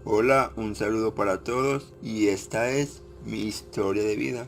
Hola, un saludo para todos y esta es mi historia de vida.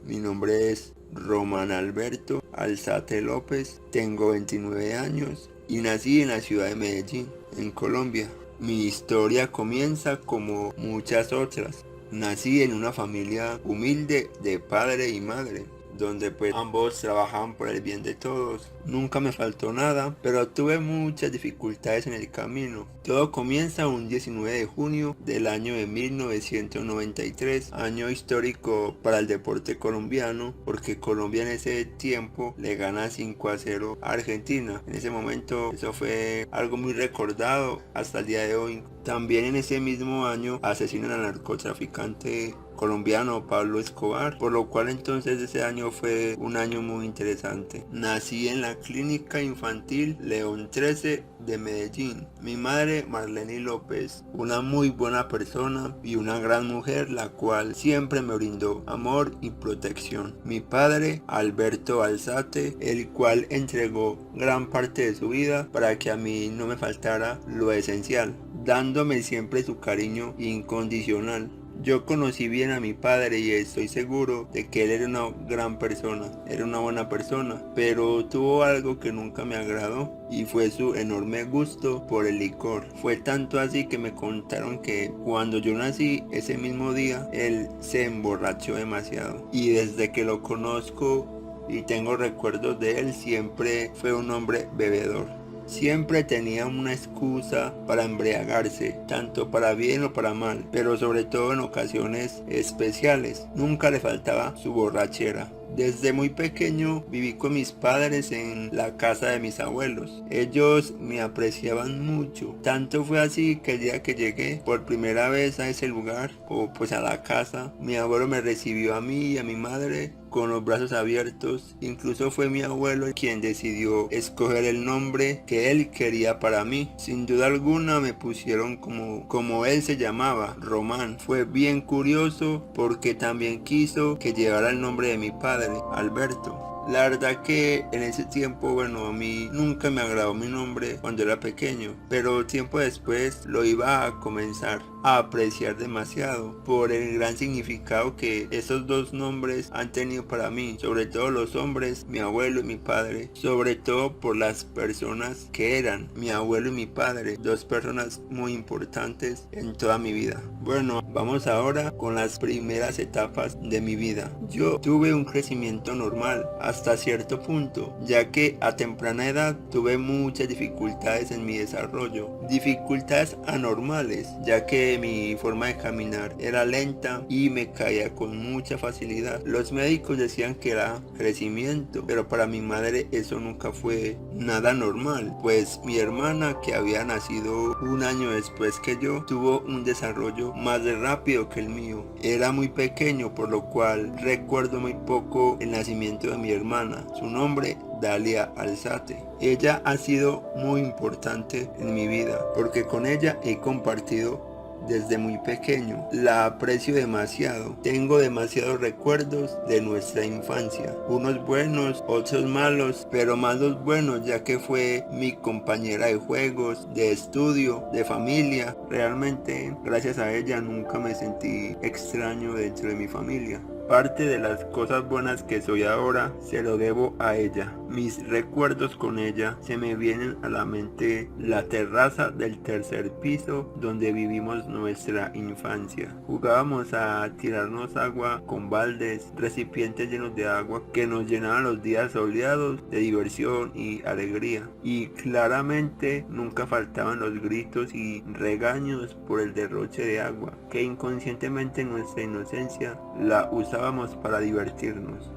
Mi nombre es Román Alberto Alzate López, tengo 29 años y nací en la ciudad de Medellín, en Colombia. Mi historia comienza como muchas otras. Nací en una familia humilde de padre y madre, donde pues ambos trabajaban por el bien de todos. Nunca me faltó nada, pero tuve muchas dificultades en el camino. Todo comienza un 19 de junio del año de 1993, año histórico para el deporte colombiano, porque Colombia en ese tiempo le gana 5-0 a Argentina. En ese momento eso fue algo muy recordado hasta el día de hoy. También en ese mismo año asesinan al narcotraficante colombiano Pablo Escobar, por lo cual entonces ese año fue un año muy interesante. Nací en la Clínica Infantil León 13 de Medellín. Mi madre Marlene López, una muy buena persona y una gran mujer, la cual siempre me brindó amor y protección. Mi padre Alberto Alzate, el cual entregó gran parte de su vida para que a mí no me faltara lo esencial, dándome siempre su cariño incondicional. Yo conocí bien a mi padre y estoy seguro de que él era una gran persona, era una buena persona, pero tuvo algo que nunca me agradó y fue su enorme gusto por el licor. Fue tanto así que me contaron que cuando yo nací ese mismo día, él se emborrachó demasiado y desde que lo conozco y tengo recuerdos de él, siempre fue un hombre bebedor. Siempre tenía una excusa para embriagarse, tanto para bien o para mal, pero sobre todo en ocasiones especiales. Nunca le faltaba su borrachera. Desde muy pequeño viví con mis padres en la casa de mis abuelos. Ellos me apreciaban mucho. Tanto fue así que el día que llegué por primera vez a ese lugar, o pues a la casa, mi abuelo me recibió a mí y a mi madre con los brazos abiertos. Incluso fue mi abuelo quien decidió escoger el nombre que él quería para mí. Sin duda alguna me pusieron como él se llamaba, Román. Fue bien curioso porque también quiso que llevara el nombre de mi padre, Alberto. La verdad que en ese tiempo, bueno, a mí nunca me agradó mi nombre cuando era pequeño, pero tiempo después lo iba a comenzar a apreciar demasiado por el gran significado que esos dos nombres han tenido para mí, sobre todo los hombres, mi abuelo y mi padre, sobre todo por las personas que eran mi abuelo y mi padre, dos personas muy importantes en toda mi vida. Bueno, vamos ahora con las primeras etapas de mi vida. Yo tuve un crecimiento normal hasta cierto punto, ya que a temprana edad tuve muchas dificultades en mi desarrollo, dificultades anormales, ya que mi forma de caminar era lenta y me caía con mucha facilidad. Los médicos decían que era crecimiento, pero para mi madre eso nunca fue nada normal, pues mi hermana, que había nacido un año después que yo, tuvo un desarrollo más rápido que el mío. Era muy pequeño, por lo cual recuerdo muy poco el nacimiento de mi hermana. Su nombre, Dalia Alzate. Ella ha sido muy importante en mi vida porque con ella he compartido desde muy pequeño. La aprecio demasiado. Tengo demasiados recuerdos de nuestra infancia. Unos buenos, otros malos, pero más los buenos, ya que fue mi compañera de juegos, de estudio, de familia. Realmente, gracias a ella nunca me sentí extraño dentro de mi familia. Parte de las cosas buenas que soy ahora se lo debo a ella. Mis recuerdos con ella se me vienen a la mente la terraza del tercer piso donde vivimos nuestra infancia. Jugábamos a tirarnos agua con baldes, recipientes llenos de agua que nos llenaban los días soleados de diversión y alegría. Y claramente nunca faltaban los gritos y regaños por el derroche de agua, que inconscientemente en nuestra inocencia la usábamos para divertirnos.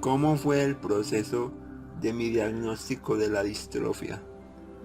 ¿Cómo fue el proceso de mi diagnóstico de la distrofia?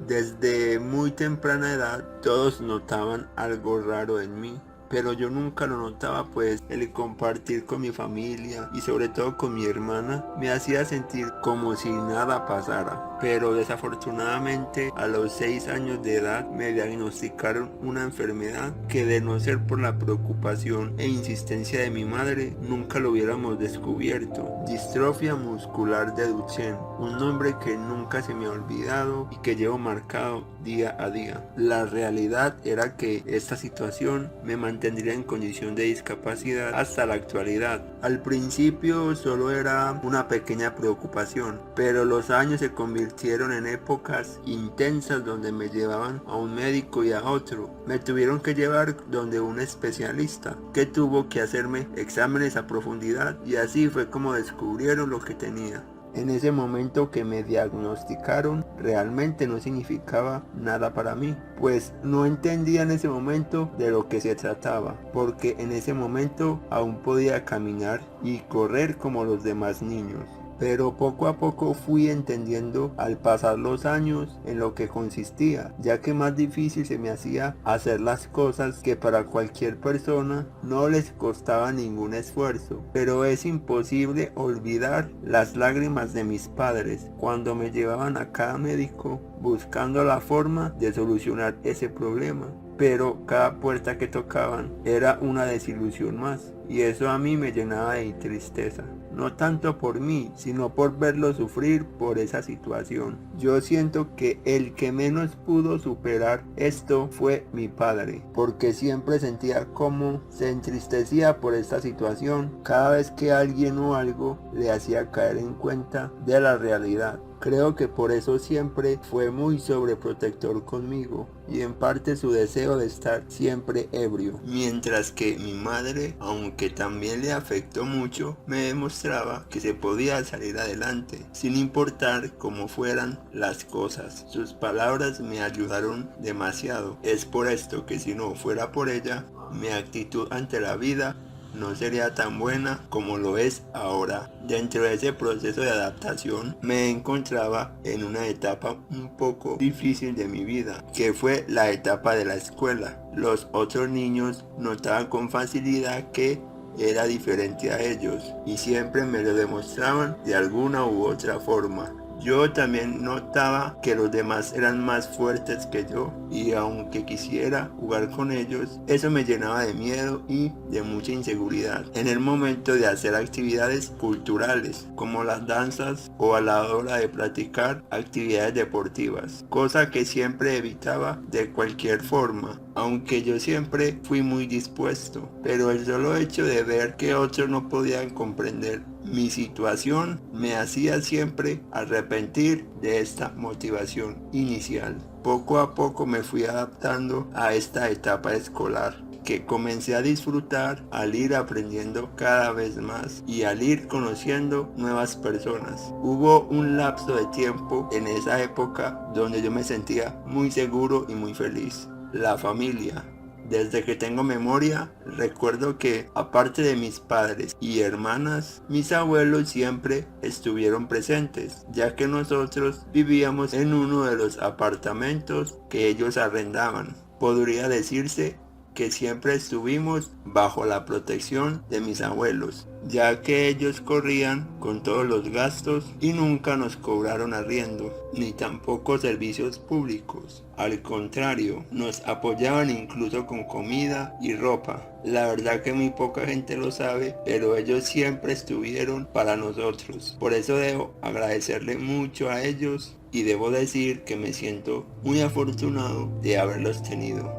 Desde muy temprana edad todos notaban algo raro en mí, pero yo nunca lo notaba, pues el compartir con mi familia y sobre todo con mi hermana me hacía sentir como si nada pasara. pero desafortunadamente a los 6 años de edad me diagnosticaron una enfermedad que, de no ser por la preocupación e insistencia de mi madre, nunca lo hubiéramos descubierto: distrofia muscular de Duchenne, un nombre que nunca se me ha olvidado y que llevo marcado día a día. La realidad era que esta situación me mantendría en condición de discapacidad hasta la actualidad. Al principio solo era una pequeña preocupación, pero los años se convirtieron en épocas intensas donde me llevaban a un médico y a otro. Me tuvieron que llevar donde un especialista, que tuvo que hacerme exámenes a profundidad, y así fue como descubrieron lo que tenía. En ese momento que me diagnosticaron, realmente no significaba nada para mí, pues no entendía en ese momento de lo que se trataba, porque en ese momento aún podía caminar y correr como los demás niños. Pero poco a poco fui entendiendo al pasar los años en lo que consistía, ya que más difícil se me hacía hacer las cosas que para cualquier persona no les costaba ningún esfuerzo. Pero es imposible olvidar las lágrimas de mis padres cuando me llevaban a cada médico buscando la forma de solucionar ese problema. Pero cada puerta que tocaban era una desilusión más, y eso a mí me llenaba de tristeza. No tanto por mí, sino por verlo sufrir por esa situación. Yo siento que el que menos pudo superar esto fue mi padre, porque siempre sentía cómo se entristecía por esta situación cada vez que alguien o algo le hacía caer en cuenta de la realidad. Creo que por eso siempre fue muy sobreprotector conmigo, y en parte su deseo de estar siempre ebrio. Mientras que mi madre, aunque también le afectó mucho, me demostraba que se podía salir adelante, sin importar cómo fueran las cosas. Sus palabras me ayudaron demasiado. Es por esto que, si no fuera por ella, mi actitud ante la vida no sería tan buena como lo es ahora. Dentro de ese proceso de adaptación me encontraba en una etapa un poco difícil de mi vida, que fue la etapa de la escuela. Los otros niños notaban con facilidad que era diferente a ellos, y siempre me lo demostraban de alguna u otra forma. Yo también notaba que los demás eran más fuertes que yo, y aunque quisiera jugar con ellos, eso me llenaba de miedo y de mucha inseguridad en el momento de hacer actividades culturales como las danzas, o a la hora de practicar actividades deportivas, cosa que siempre evitaba de cualquier forma, aunque yo siempre fui muy dispuesto. Pero el solo hecho de ver que otros no podían comprender mi situación me hacía siempre arrepentir de esta motivación inicial. Poco a poco me fui adaptando a esta etapa escolar, que comencé a disfrutar al ir aprendiendo cada vez más y al ir conociendo nuevas personas. Hubo un lapso de tiempo en esa época donde yo me sentía muy seguro y muy feliz. La familia. Desde que tengo memoria, recuerdo que, aparte de mis padres y hermanas, mis abuelos siempre estuvieron presentes, ya que nosotros vivíamos en uno de los apartamentos que ellos arrendaban. Podría decirse que siempre estuvimos bajo la protección de mis abuelos, ya que ellos corrían con todos los gastos y nunca nos cobraron arriendo, ni tampoco servicios públicos. Al contrario, nos apoyaban incluso con comida y ropa. La verdad que muy poca gente lo sabe, pero ellos siempre estuvieron para nosotros. Por eso debo agradecerle mucho a ellos, y debo decir que me siento muy afortunado de haberlos tenido.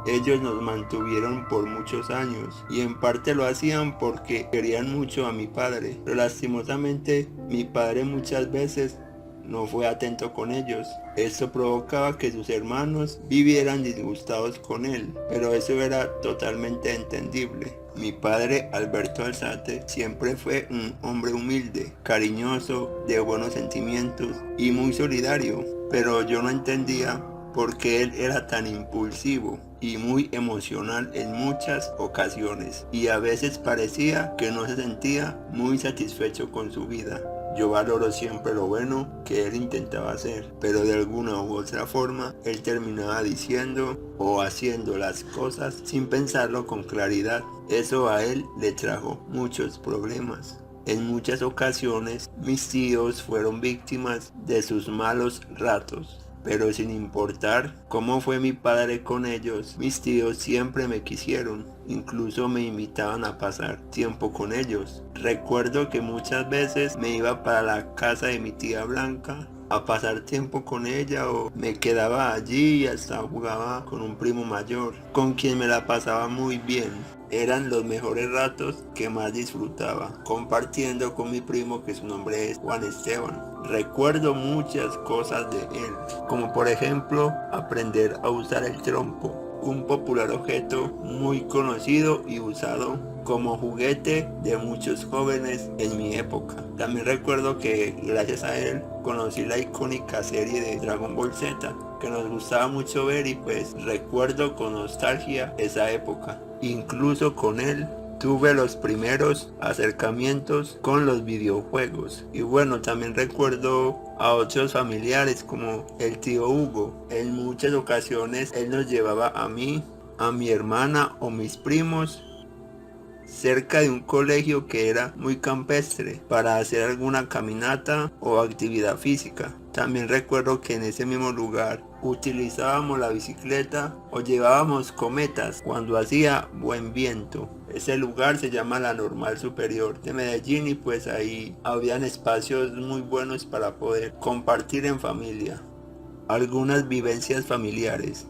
Ellos nos mantuvieron por muchos años, y en parte lo hacían porque querían mucho a mi padre, pero lastimosamente mi padre muchas veces no fue atento con ellos. Esto provocaba que sus hermanos vivieran disgustados con él, pero eso era totalmente entendible. Mi padre, Alberto Alzate, siempre fue un hombre humilde, cariñoso, de buenos sentimientos y muy solidario, pero yo no entendía por qué él era tan impulsivo y muy emocional en muchas ocasiones, y a veces parecía que no se sentía muy satisfecho con su vida. Yo valoro siempre lo bueno que él intentaba hacer, pero de alguna u otra forma él terminaba diciendo o haciendo las cosas sin pensarlo con claridad. Eso a él le trajo muchos problemas. En muchas ocasiones mis tíos fueron víctimas de sus malos ratos. Pero sin importar cómo fue mi padre con ellos, mis tíos siempre me quisieron, incluso me invitaban a pasar tiempo con ellos. Recuerdo que muchas veces me iba para la casa de mi tía Blanca a pasar tiempo con ella o me quedaba allí y hasta jugaba con un primo mayor, con quien me la pasaba muy bien. Eran los mejores ratos que más disfrutaba, compartiendo con mi primo que su nombre es Juan Esteban. Recuerdo muchas cosas de él, como por ejemplo aprender a usar el trompo, un popular objeto muy conocido y usado como juguete de muchos jóvenes en mi época. También recuerdo que gracias a él conocí la icónica serie de Dragon Ball Z, que nos gustaba mucho ver, y pues recuerdo con nostalgia esa época. Incluso con él tuve los primeros acercamientos con los videojuegos. Y bueno, también recuerdo a otros familiares como el tío Hugo. En muchas ocasiones él nos llevaba a mí, a mi hermana o mis primos cerca de un colegio que era muy campestre para hacer alguna caminata o actividad física. También recuerdo que en ese mismo lugar utilizábamos la bicicleta o llevábamos cometas cuando hacía buen viento. Ese lugar se llama la Normal Superior de Medellín y pues ahí habían espacios muy buenos para poder compartir en familia. Algunas vivencias familiares.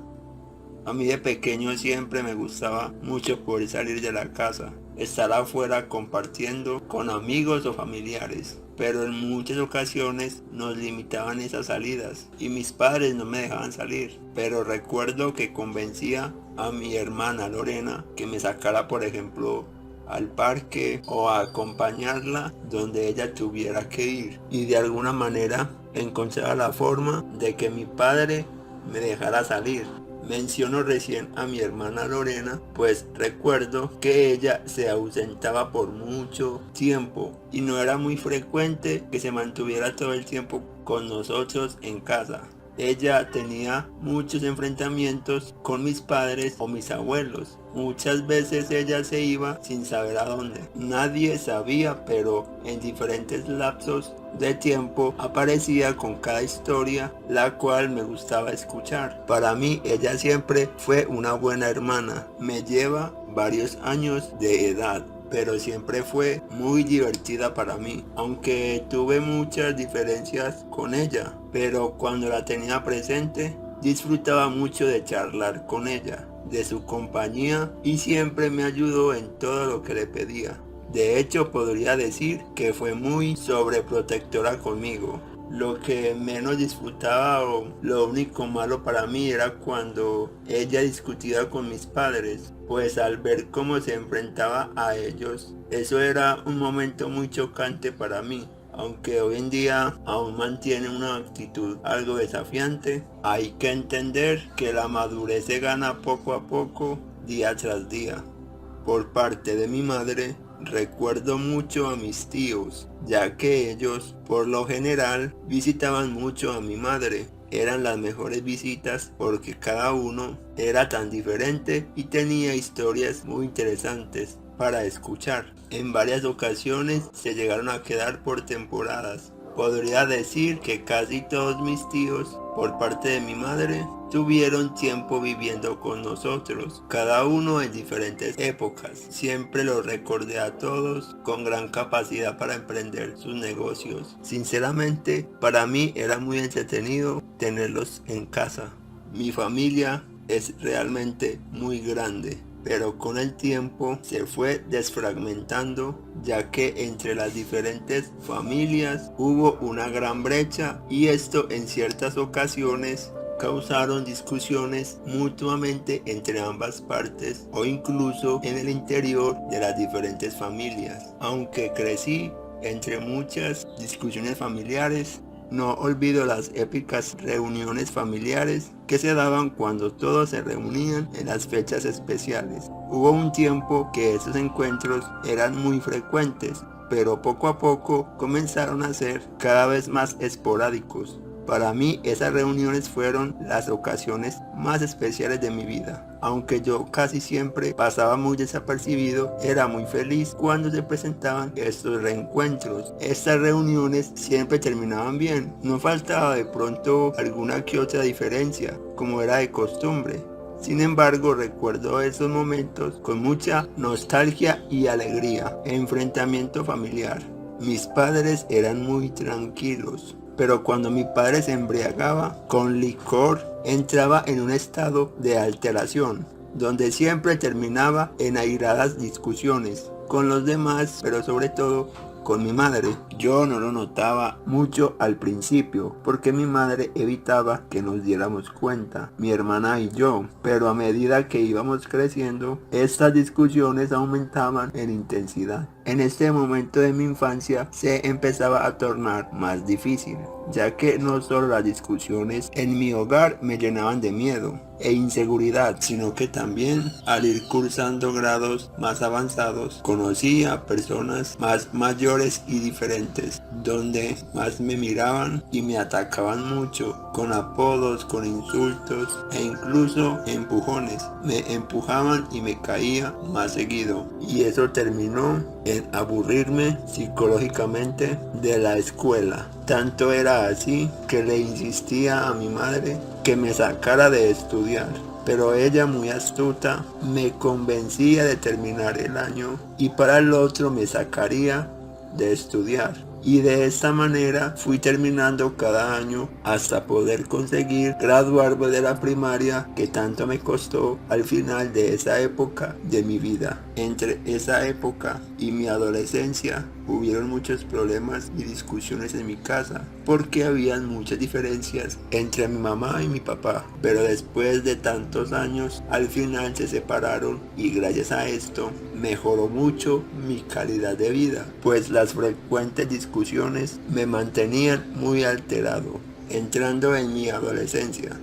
A mí de pequeño siempre me gustaba mucho poder salir de la casa, estar afuera compartiendo con amigos o familiares, pero en muchas ocasiones nos limitaban esas salidas y mis padres no me dejaban salir. Pero recuerdo que convencía a mi hermana Lorena que me sacara, por ejemplo, al parque o a acompañarla donde ella tuviera que ir, y de alguna manera encontraba la forma de que mi padre me dejara salir. Menciono recién a mi hermana Lorena, pues recuerdo que ella se ausentaba por mucho tiempo y no era muy frecuente que se mantuviera todo el tiempo con nosotros en casa. Ella tenía muchos enfrentamientos con mis padres o mis abuelos. Muchas veces ella se iba sin saber a dónde. Nadie sabía, pero en diferentes lapsos de tiempo aparecía con cada historia, la cual me gustaba escuchar. Para mí ella siempre fue una buena hermana. Me lleva varios años de edad, pero siempre fue muy divertida para mí, aunque tuve muchas diferencias con ella, pero cuando la tenía presente disfrutaba mucho de charlar con ella, de su compañía, y siempre me ayudó en todo lo que le pedía. De hecho, podría decir que fue muy sobreprotectora conmigo. Lo que menos disfrutaba o lo único malo para mí era cuando ella discutía con mis padres, pues al ver cómo se enfrentaba a ellos, eso era un momento muy chocante para mí. Aunque hoy en día aún mantiene una actitud algo desafiante, hay que entender que la madurez se gana poco a poco, día tras día. Por parte de mi madre, recuerdo mucho a mis tíos, ya que ellos, por lo general, visitaban mucho a mi madre. Eran las mejores visitas porque cada uno era tan diferente y tenía historias muy interesantes para escuchar. En varias ocasiones se llegaron a quedar por temporadas. Podría decir que casi todos mis tíos, por parte de mi madre, tuvieron tiempo viviendo con nosotros, cada uno en diferentes épocas. Siempre los recordé a todos con gran capacidad para emprender sus negocios. Sinceramente, para mí era muy entretenido tenerlos en casa. Mi familia es realmente muy grande, pero con el tiempo se fue desfragmentando, ya que entre las diferentes familias hubo una gran brecha, y esto en ciertas ocasiones causaron discusiones mutuamente entre ambas partes o incluso en el interior de las diferentes familias. Aunque crecí entre muchas discusiones familiares, no olvido las épicas reuniones familiares que se daban cuando todos se reunían en las fechas especiales. Hubo un tiempo que esos encuentros eran muy frecuentes, pero poco a poco comenzaron a ser cada vez más esporádicos. Para mí esas reuniones fueron las ocasiones más especiales de mi vida. Aunque yo casi siempre pasaba muy desapercibido, era muy feliz cuando se presentaban estos reencuentros. Estas reuniones siempre terminaban bien, no faltaba de pronto alguna que otra diferencia, como era de costumbre. Sin embargo, recuerdo esos momentos con mucha nostalgia y alegría. Enfrentamiento familiar. Mis padres eran muy tranquilos, pero cuando mi padre se embriagaba con licor, entraba en un estado de alteración, donde siempre terminaba en airadas discusiones con los demás, pero sobre todo con mi madre. Yo no lo notaba mucho al principio, porque mi madre evitaba que nos diéramos cuenta, mi hermana y yo, pero a medida que íbamos creciendo, estas discusiones aumentaban en intensidad. En este momento de mi infancia se empezaba a tornar más difícil, ya que no solo las discusiones en mi hogar me llenaban de miedo e inseguridad, sino que también al ir cursando grados más avanzados conocí a personas más mayores y diferentes, donde más me miraban y me atacaban mucho con apodos, con insultos e incluso empujones. Me empujaban y me caía más seguido, y eso terminó en aburrirme psicológicamente de la escuela. Tanto era así que le insistía a mi madre que me sacara de estudiar, pero ella, muy astuta, me convencía de terminar el año y para el otro me sacaría de estudiar. Y de esta manera fui terminando cada año hasta poder conseguir graduarme de la primaria, que tanto me costó al final de esa época de mi vida. Entre esa época y mi adolescencia hubieron muchos problemas y discusiones en mi casa, porque habían muchas diferencias entre mi mamá y mi papá, pero después de tantos años al final se separaron, y gracias a esto mejoró mucho mi calidad de vida, pues las frecuentes discusiones me mantenían muy alterado, entrando en mi adolescencia.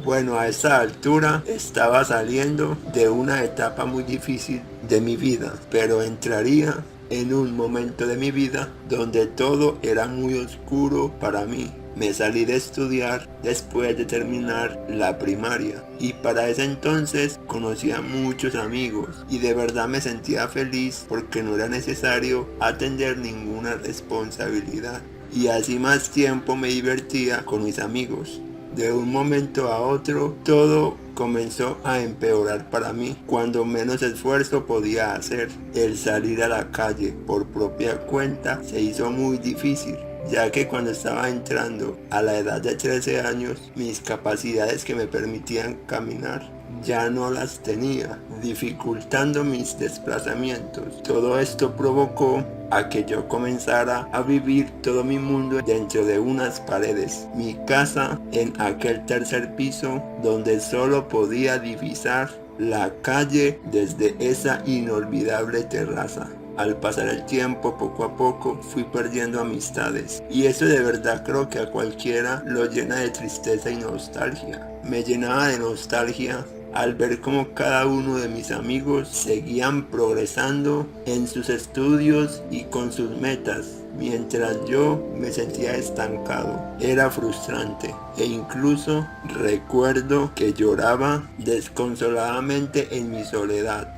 Bueno, a esa altura estaba saliendo de una etapa muy difícil de mi vida, pero entraría en un momento de mi vida donde todo era muy oscuro para mí. Me salí de estudiar después de terminar la primaria, y para ese entonces conocí a muchos amigos y de verdad me sentía feliz porque no era necesario atender ninguna responsabilidad, y así más tiempo me divertía con mis amigos. De un momento a otro todo comenzó a empeorar para mí cuando menos esfuerzo podía hacer. El salir a la calle por propia cuenta se hizo muy difícil, ya que cuando estaba entrando a la edad de 13 años, mis capacidades que me permitían caminar ya no las tenía, dificultando mis desplazamientos. Todo esto provocó a que yo comenzara a vivir todo mi mundo dentro de unas paredes. Mi casa en aquel tercer piso, donde solo podía divisar la calle desde esa inolvidable terraza. Al pasar el tiempo, poco a poco, fui perdiendo amistades, y eso de verdad creo que a cualquiera lo llena de tristeza y nostalgia. Me llenaba de nostalgia al ver cómo cada uno de mis amigos seguían progresando en sus estudios y con sus metas, mientras yo me sentía estancado. Era frustrante, e incluso recuerdo que lloraba desconsoladamente en mi soledad,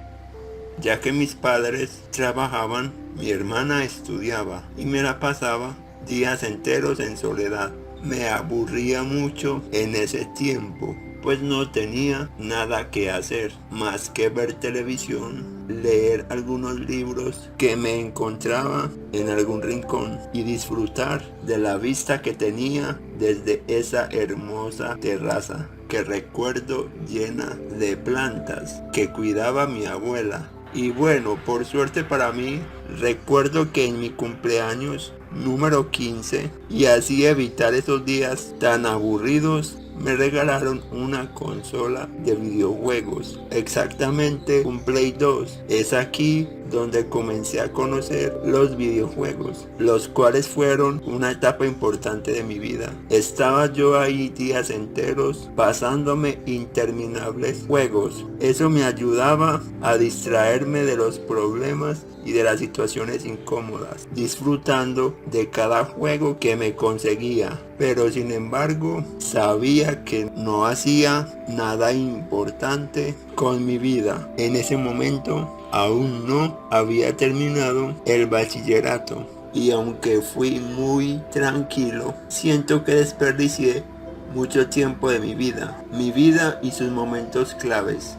ya que mis padres trabajaban, mi hermana estudiaba y me la pasaba días enteros en soledad. Me aburría mucho en ese tiempo, pues no tenía nada que hacer más que ver televisión, leer algunos libros que me encontraba en algún rincón y disfrutar de la vista que tenía desde esa hermosa terraza que recuerdo llena de plantas que cuidaba mi abuela. Y bueno, por suerte para mí, recuerdo que en mi cumpleaños número 15, y así evitar esos días tan aburridos, me regalaron una consola de videojuegos, exactamente un Play 2. Es aquí donde comencé a conocer los videojuegos, los cuales fueron una etapa importante de mi vida. Estaba yo ahí días enteros pasándome interminables juegos. Eso me ayudaba a distraerme de los problemas y de las situaciones incómodas, disfrutando de cada juego que me conseguía. Pero sin embargo, sabía que no hacía nada importante con mi vida. En ese momento, aún no había terminado el bachillerato. Y aunque fui muy tranquilo, siento que desperdicié mucho tiempo de mi vida y sus momentos claves.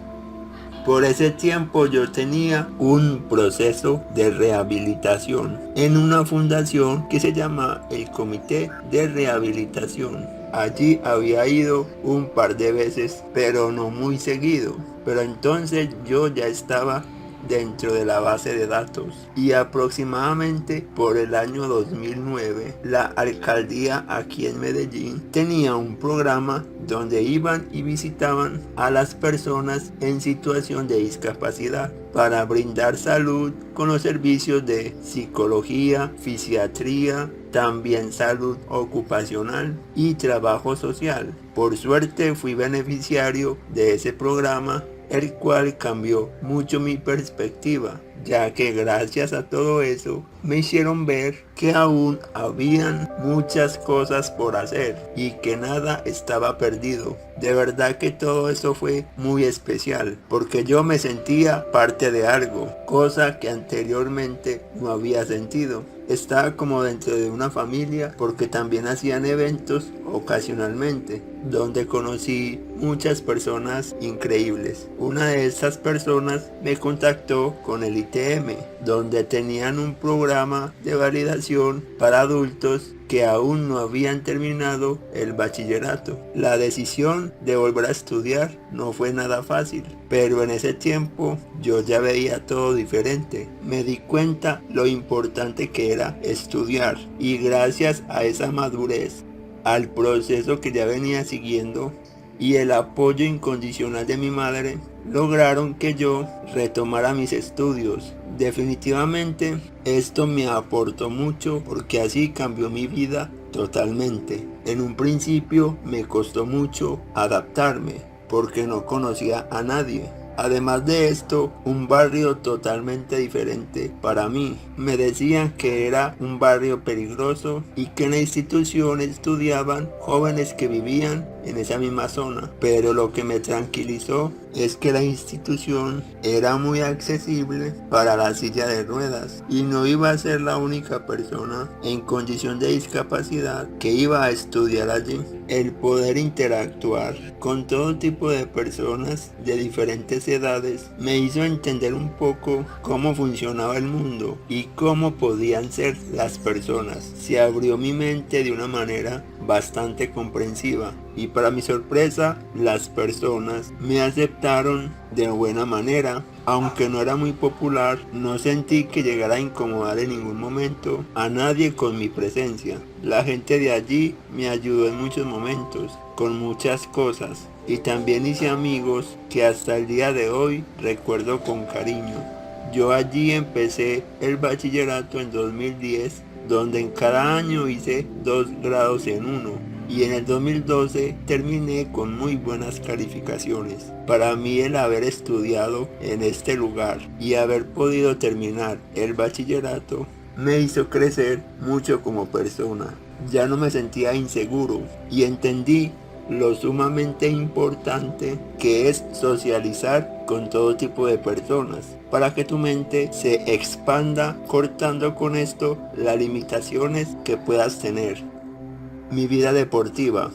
Por ese tiempo yo tenía un proceso de rehabilitación en una fundación que se llama el Comité de Rehabilitación. Allí había ido un par de veces, pero no muy seguido. Pero entonces yo ya estaba dentro de la base de datos, y aproximadamente por el año 2009 la alcaldía aquí en Medellín tenía un programa donde iban y visitaban a las personas en situación de discapacidad para brindar salud con los servicios de psicología, fisiatría, también salud ocupacional y trabajo social. Por suerte fui beneficiario de ese programa, el cual cambió mucho mi perspectiva, ya que gracias a todo eso me hicieron ver que aún habían muchas cosas por hacer y que nada estaba perdido. De verdad que todo eso fue muy especial, porque yo me sentía parte de algo, cosa que anteriormente no había sentido. Estaba como dentro de una familia, porque también hacían eventos ocasionalmente, donde conocí muchas personas increíbles. Una de esas personas me contactó con el ITM, donde tenían un programa de validación para adultos que aún no habían terminado el bachillerato. La decisión de volver a estudiar no fue nada fácil, pero en ese tiempo yo ya veía todo diferente. Me di cuenta lo importante que era estudiar, y gracias a esa madurez, al proceso que ya venía siguiendo y el apoyo incondicional de mi madre, lograron que yo retomara mis estudios. Definitivamente esto me aportó mucho, porque así cambió mi vida totalmente. En un principio me costó mucho adaptarme, porque no conocía a nadie. Además de esto, un barrio totalmente diferente para mí. Me decían que era un barrio peligroso y que en la institución estudiaban jóvenes que vivían en esa misma zona. Pero lo que me tranquilizó es que la institución era muy accesible para la silla de ruedas, y no iba a ser la única persona en condición de discapacidad que iba a estudiar allí. El poder interactuar con todo tipo de personas de diferentes edades me hizo entender un poco cómo funcionaba el mundo y cómo podían ser las personas. Se abrió mi mente de una manera bastante comprensiva, y para mi sorpresa, las personas me aceptaron de buena manera. Aunque no era muy popular, no sentí que llegara a incomodar en ningún momento a nadie con mi presencia. La gente de allí me ayudó en muchos momentos, con muchas cosas, y también hice amigos que hasta el día de hoy recuerdo con cariño. Yo allí empecé el bachillerato en 2010, donde en cada año hice 2 grados en uno, y en el 2012 terminé con muy buenas calificaciones. Para mí, el haber estudiado en este lugar y haber podido terminar el bachillerato me hizo crecer mucho como persona. Ya no me sentía inseguro y entendí lo sumamente importante que es socializar con todo tipo de personas, para que tu mente se expanda, cortando con esto las limitaciones que puedas tener. Mi vida deportiva.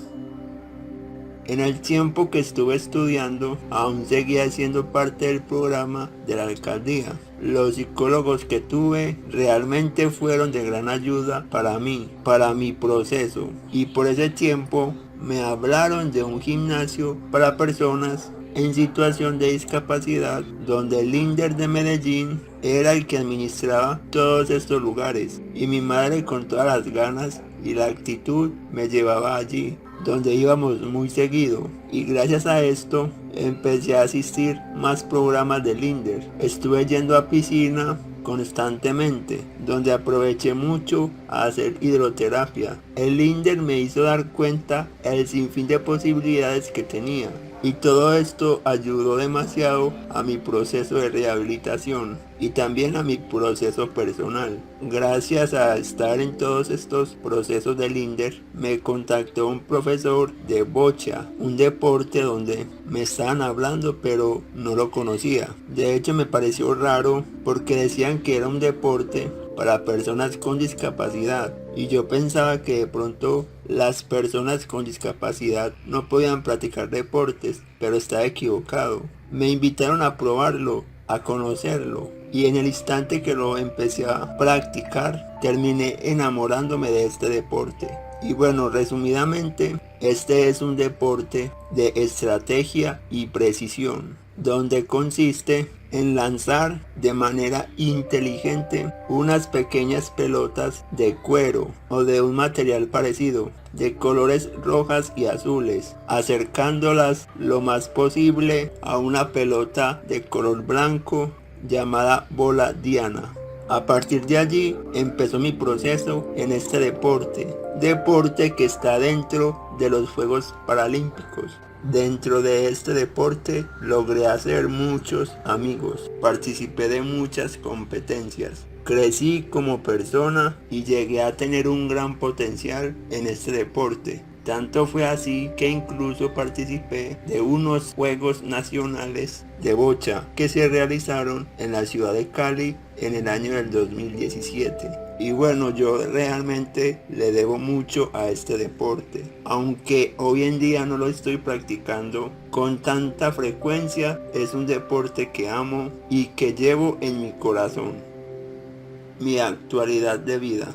En el tiempo que estuve estudiando, aún seguía siendo parte del programa de la alcaldía. Los psicólogos que tuve realmente fueron de gran ayuda para mí, para mi proceso, y por ese tiempo me hablaron de un gimnasio para personas en situación de discapacidad, donde el líder de Medellín era el que administraba todos estos lugares, y mi madre, con todas las ganas y la actitud, me llevaba allí. donde íbamos muy seguido, y gracias a esto empecé a asistir más programas de Linder. Estuve yendo a piscina constantemente, donde aproveché mucho a hacer hidroterapia. El Linder me hizo dar cuenta el sinfín de posibilidades que tenía, y todo esto ayudó demasiado a mi proceso de rehabilitación y también a mi proceso personal. Gracias a estar en todos estos procesos de Linder, me contactó un profesor de bocha, un deporte donde me estaban hablando pero no lo conocía. De hecho me pareció raro porque decían que era un deporte para personas con discapacidad, y yo pensaba que de pronto las personas con discapacidad no podían practicar deportes, pero estaba equivocado. Me invitaron a probarlo, a conocerlo, y en el instante que lo empecé a practicar terminé enamorándome de este deporte. Y bueno, resumidamente, este es un deporte de estrategia y precisión, donde consiste en lanzar de manera inteligente unas pequeñas pelotas de cuero o de un material parecido, de colores rojas y azules, acercándolas lo más posible a una pelota de color blanco llamada bola diana. A partir de allí empezó mi proceso en este deporte que está dentro de los Juegos Paralímpicos. Dentro de este deporte logré hacer muchos amigos, participé de muchas competencias, crecí como persona y llegué a tener un gran potencial en este deporte. Tanto fue así que incluso participé de unos Juegos Nacionales de Bocha que se realizaron en la ciudad de Cali en el año del 2017. Y bueno, yo realmente le debo mucho a este deporte, aunque hoy en día no lo estoy practicando con tanta frecuencia. Es un deporte que amo y que llevo en mi corazón. Mi actualidad de vida.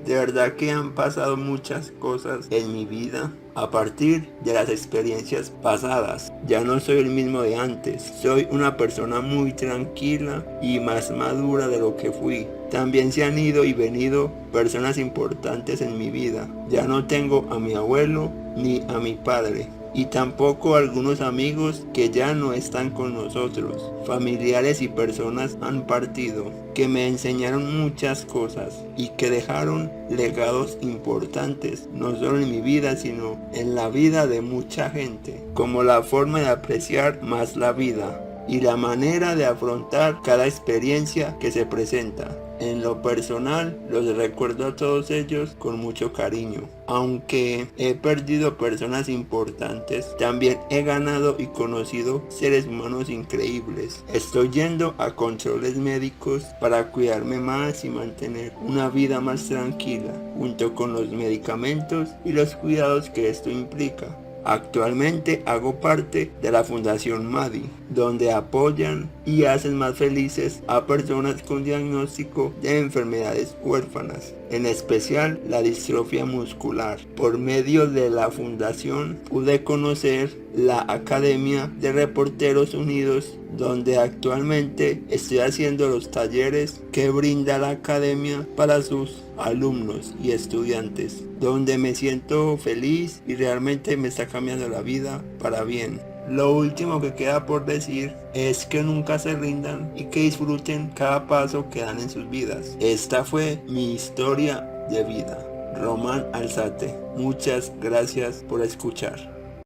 De verdad que han pasado muchas cosas en mi vida a partir de las experiencias pasadas. Ya no soy el mismo de antes. Soy una persona muy tranquila y más madura de lo que fui. También se han ido y venido personas importantes en mi vida. Ya no tengo a mi abuelo ni a mi padre, y tampoco algunos amigos que ya no están con nosotros. Familiares y personas han partido que me enseñaron muchas cosas y que dejaron legados importantes, no solo en mi vida sino en la vida de mucha gente, como la forma de apreciar más la vida y la manera de afrontar cada experiencia que se presenta. En lo personal, los recuerdo a todos ellos con mucho cariño. Aunque he perdido personas importantes, también he ganado y conocido seres humanos increíbles. Estoy yendo a controles médicos para cuidarme más y mantener una vida más tranquila, junto con los medicamentos y los cuidados que esto implica. Actualmente hago parte de la Fundación Madi, donde apoyan y hacen más felices a personas con diagnóstico de enfermedades huérfanas, en especial la distrofia muscular. Por medio de la fundación pude conocer la Academia de Reporteros Unidos, donde actualmente estoy haciendo los talleres que brinda la academia para sus alumnos y estudiantes, donde me siento feliz y realmente me está cambiando la vida para bien. Lo último que queda por decir es que nunca se rindan y que disfruten cada paso que dan en sus vidas. Esta fue mi historia de vida. Román Alzate. Muchas gracias por escuchar.